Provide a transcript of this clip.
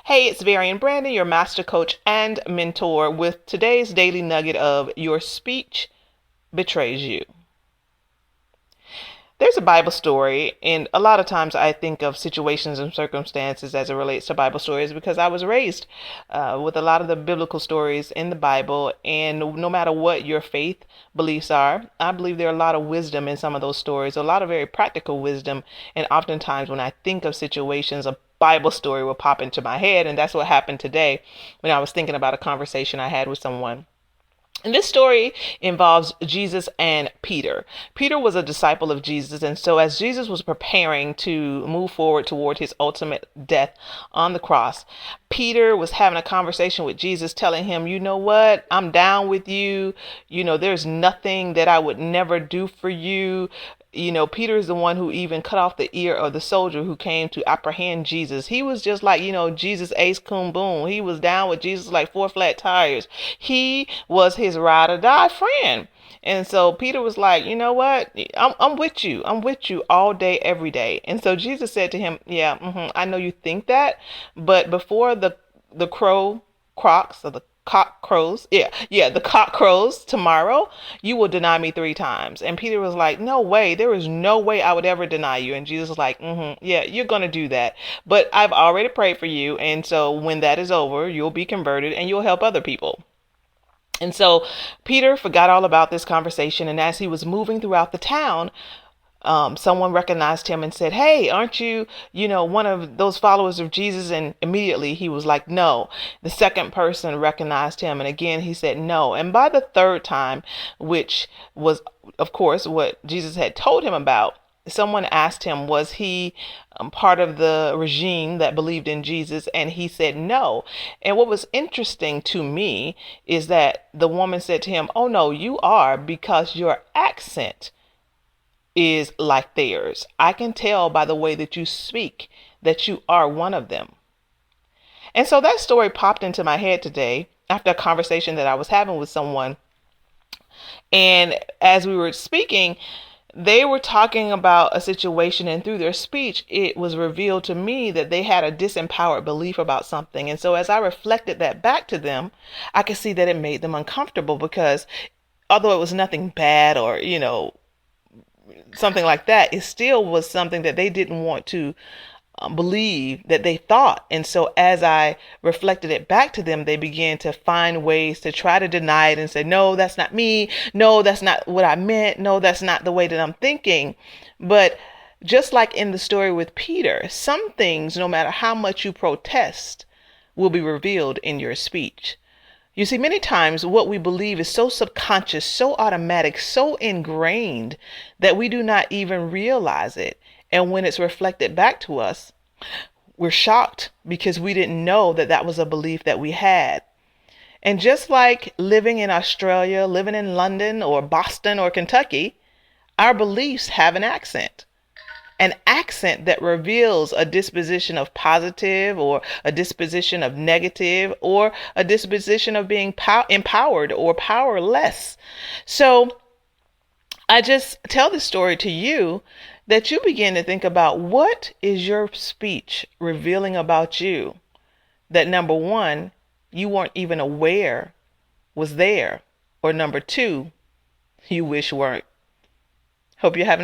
Hey, it's Varian Brandon, your master coach and mentor, with today's daily nugget of your speech betrays you. There's a Bible story, and a lot of times I think of situations and circumstances as it relates to Bible stories because I was raised with a lot of the biblical stories in the Bible, and no matter what your faith beliefs are, I believe there are a lot of wisdom in some of those stories, a lot of very practical wisdom, and oftentimes when I think of situations, a Bible story will pop into my head, and that's what happened today when I was thinking about a conversation I had with someone. And this story involves Jesus and Peter. Peter was a disciple of Jesus, and so as Jesus was preparing to move forward toward his ultimate death on the cross, Peter was having a conversation with Jesus, telling him, you know what, I'm down with you. There's nothing that I would never do for you. Peter is the one who even cut off the ear of the soldier who came to apprehend Jesus. He was just like, Jesus ace coon boom. He was down with Jesus like four flat tires. He was his ride or die friend. And so Peter was like, you know what? I'm with you. I'm with you all day, every day. And so Jesus said to him, yeah, I know you think that, but before the crow crocs or the cock crows, the cock crows tomorrow, you will deny me 3 times. And Peter was like, no way, there is no way I would ever deny you. And Jesus was like, yeah, you're gonna do that, but I've already prayed for you, and so when that is over, you'll be converted and you'll help other people. And so Peter forgot all about this conversation, and as he was moving throughout the town, someone recognized him and said, hey, aren't you, one of those followers of Jesus? And immediately he was like, no. The second person recognized him, and again he said no. And by the third time, which was, of course, what Jesus had told him about, someone asked him, was he part of the regime that believed in Jesus? And he said no. And what was interesting to me is that the woman said to him, oh no, you are, because your accent is like theirs. I can tell by the way that you speak that you are one of them. And so that story popped into my head today after a conversation that I was having with someone. And as we were speaking, they were talking about a situation, and through their speech, it was revealed to me that they had a disempowered belief about something. And so as I reflected that back to them, I could see that it made them uncomfortable because although it was nothing bad or, something like that, it still was something that they didn't want to believe that they thought. And so as I reflected it back to them, they began to find ways to try to deny it and say, no, that's not me. No, that's not what I meant. No, that's not the way that I'm thinking. But just like in the story with Peter, some things, no matter how much you protest, will be revealed in your speech. You see, many times what we believe is so subconscious, so automatic, so ingrained that we do not even realize it. And when it's reflected back to us, we're shocked because we didn't know that that was a belief that we had. And just like living in Australia, living in London or Boston or Kentucky, our beliefs have an accent. An accent that reveals a disposition of positive or a disposition of negative or a disposition of being empowered or powerless. So I just tell this story to you that you begin to think about, what is your speech revealing about you that, number one, you weren't even aware was there, or number two, you wish weren't. Hope you're having a